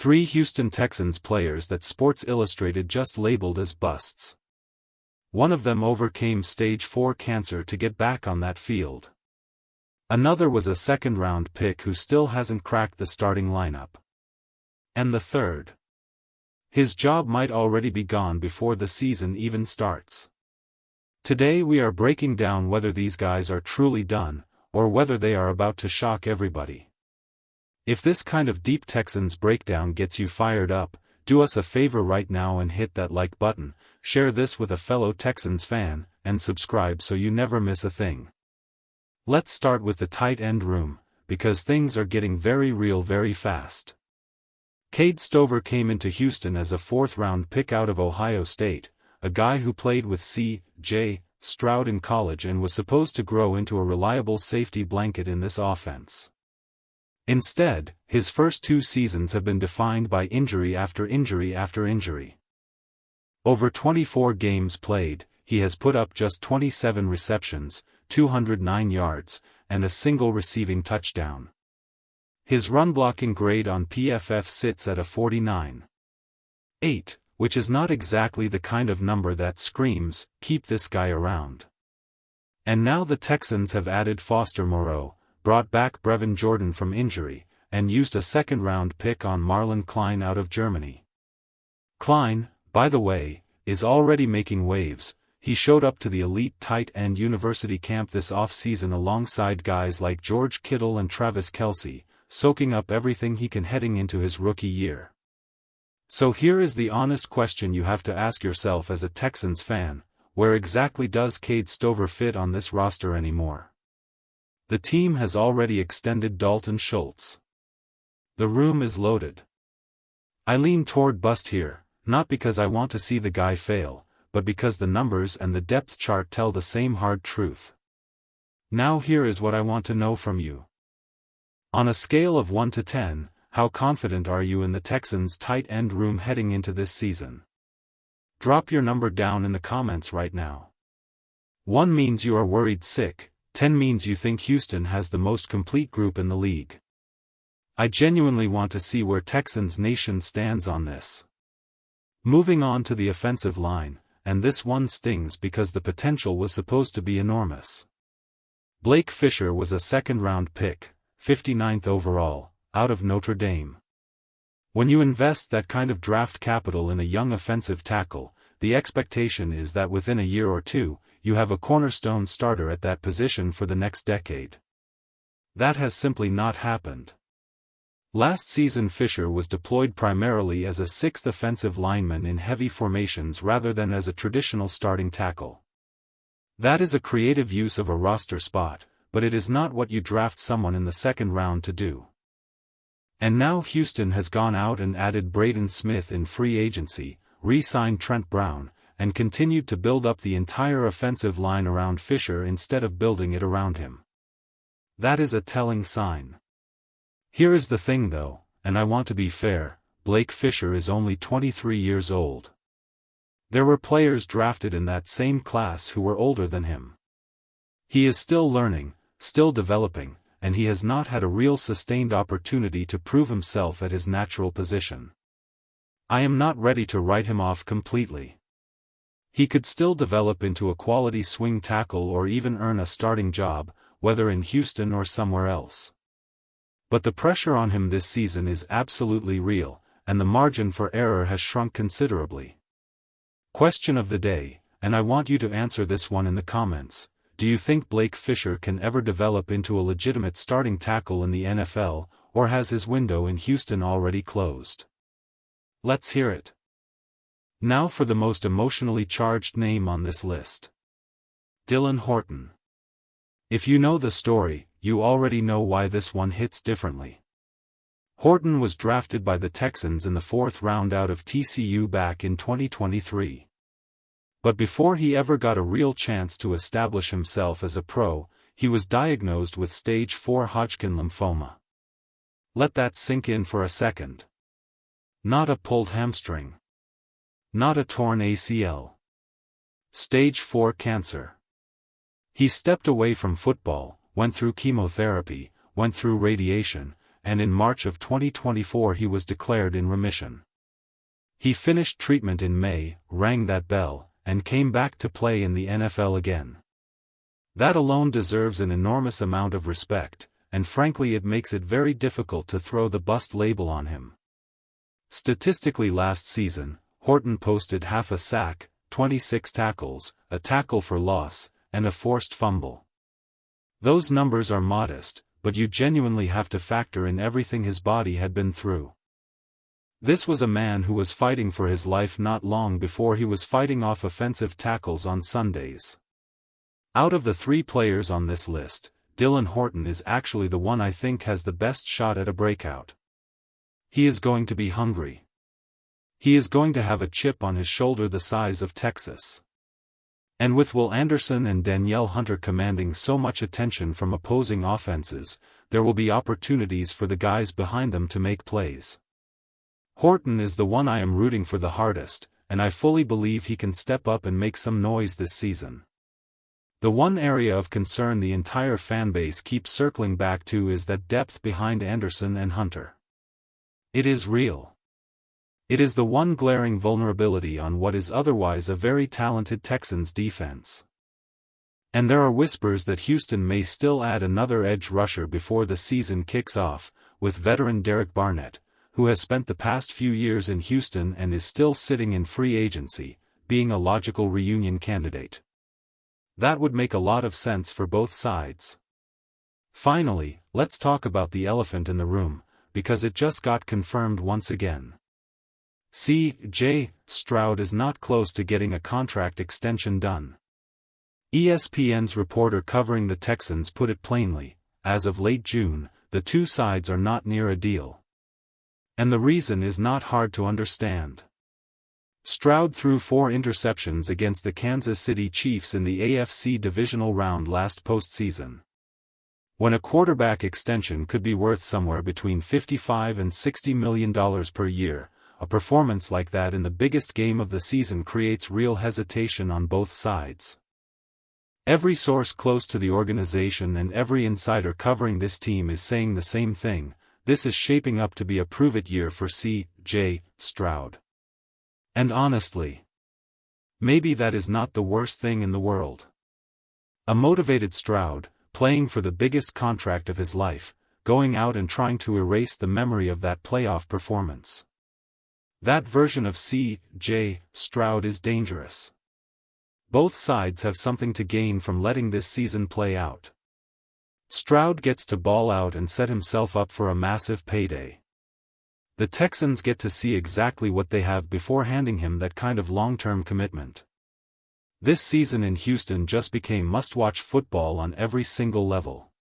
3 Houston Texans players that Sports Illustrated just labeled as busts. One of them overcame stage 4 cancer to get back on that field. Another was a second-round pick who still hasn't cracked the starting lineup. And the third, his job might already be gone before the season even starts. Today we are breaking down whether these guys are truly done, or whether they are about to shock everybody. If this kind of deep Texans breakdown gets you fired up, do us a favor right now and hit that like button, share this with a fellow Texans fan, and subscribe so you never miss a thing. Let's start with the tight end room, because things are getting very real very fast. Cade Stover came into Houston as a 4th-round pick out of Ohio State, a guy who played with C.J. Stroud in college and was supposed to grow into a reliable safety blanket in this offense. Instead, his first 2 seasons have been defined by injury after injury after injury. Over 24 games played, he has put up just 27 receptions, 209 yards, and a single receiving touchdown. His run-blocking grade on PFF sits at a 49.8, which is not exactly the kind of number that screams, "Keep this guy around." And now the Texans have added Foster Moreau, brought back Brevin Jordan from injury, and used a second-round pick on Marlon Klein out of Germany. Klein, by the way, is already making waves. He showed up to the elite tight end university camp this offseason alongside guys like George Kittle and Travis Kelce, soaking up everything he can heading into his rookie year. So here is the honest question you have to ask yourself as a Texans fan: where exactly does Cade Stover fit on this roster anymore? The team has already extended Dalton Schultz. The room is loaded. I lean toward bust here, not because I want to see the guy fail, but because the numbers and the depth chart tell the same hard truth. Now here is what I want to know from you. On a scale of 1 to 10, how confident are you in the Texans' tight end room heading into this season? Drop your number down in the comments right now. 1 means you are worried sick, 10 means you think Houston has the most complete group in the league. I genuinely want to see where Texans Nation stands on this. Moving on to the offensive line, and this one stings because the potential was supposed to be enormous. Blake Fisher was a second-round pick, 59th overall, out of Notre Dame. When you invest that kind of draft capital in a young offensive tackle, the expectation is that within a year or 2, you have a cornerstone starter at that position for the next decade. That has simply not happened. Last season Fisher was deployed primarily as a 6th offensive lineman in heavy formations rather than as a traditional starting tackle. That is a creative use of a roster spot, but it is not what you draft someone in the 2nd round to do. And now Houston has gone out and added Braden Smith in free agency, re-signed Trent Brown, and continued to build up the entire offensive line around Fisher instead of building it around him. That is a telling sign. Here is the thing though, and I want to be fair, Blake Fisher is only 23 years old. There were players drafted in that same class who were older than him. He is still learning, still developing, and he has not had a real sustained opportunity to prove himself at his natural position. I am not ready to write him off completely. He could still develop into a quality swing tackle or even earn a starting job, whether in Houston or somewhere else. But the pressure on him this season is absolutely real, and the margin for error has shrunk considerably. Question of the day, and I want you to answer this one in the comments: do you think Blake Fisher can ever develop into a legitimate starting tackle in the NFL, or has his window in Houston already closed? Let's hear it. Now for the most emotionally charged name on this list. Dylan Horton. If you know the story, you already know why this one hits differently. Horton was drafted by the Texans in the 4th round out of TCU back in 2023. But before he ever got a real chance to establish himself as a pro, he was diagnosed with stage 4 Hodgkin lymphoma. Let that sink in for a second. Not a pulled hamstring. Not a torn ACL. Stage 4 cancer. He stepped away from football, went through chemotherapy, went through radiation, and in March of 2024 he was declared in remission. He finished treatment in May, rang that bell, and came back to play in the NFL again. That alone deserves an enormous amount of respect, and frankly it makes it very difficult to throw the bust label on him. Statistically last season, Horton posted half a sack, 26 tackles, a tackle for loss, and a forced fumble. Those numbers are modest, but you genuinely have to factor in everything his body had been through. This was a man who was fighting for his life not long before he was fighting off offensive tackles on Sundays. Out of the 3 players on this list, Dylan Horton is actually the one I think has the best shot at a breakout. He is going to be hungry. He is going to have a chip on his shoulder the size of Texas. And with Will Anderson and Danielle Hunter commanding so much attention from opposing offenses, there will be opportunities for the guys behind them to make plays. Horton is the one I am rooting for the hardest, and I fully believe he can step up and make some noise this season. The one area of concern the entire fanbase keeps circling back to is that depth behind Anderson and Hunter. It is real. It is the one glaring vulnerability on what is otherwise a very talented Texans defense. And there are whispers that Houston may still add another edge rusher before the season kicks off, with veteran Derek Barnett, who has spent the past few years in Houston and is still sitting in free agency, being a logical reunion candidate. That would make a lot of sense for both sides. Finally, let's talk about the elephant in the room, because it just got confirmed once again. C.J. Stroud is not close to getting a contract extension done. ESPN's reporter covering the Texans put it plainly, as of late June, the two sides are not near a deal. And the reason is not hard to understand. Stroud threw 4 interceptions against the Kansas City Chiefs in the AFC divisional round last postseason. When a quarterback extension could be worth somewhere between $55 and $60 million per year, a performance like that in the biggest game of the season creates real hesitation on both sides. Every source close to the organization and every insider covering this team is saying the same thing: this is shaping up to be a prove-it year for C.J. Stroud. And honestly, maybe that is not the worst thing in the world. A motivated Stroud, playing for the biggest contract of his life, going out and trying to erase the memory of that playoff performance. That version of C.J. Stroud is dangerous. Both sides have something to gain from letting this season play out. Stroud gets to ball out and set himself up for a massive payday. The Texans get to see exactly what they have before handing him that kind of long-term commitment. This season in Houston just became must-watch football on every single level.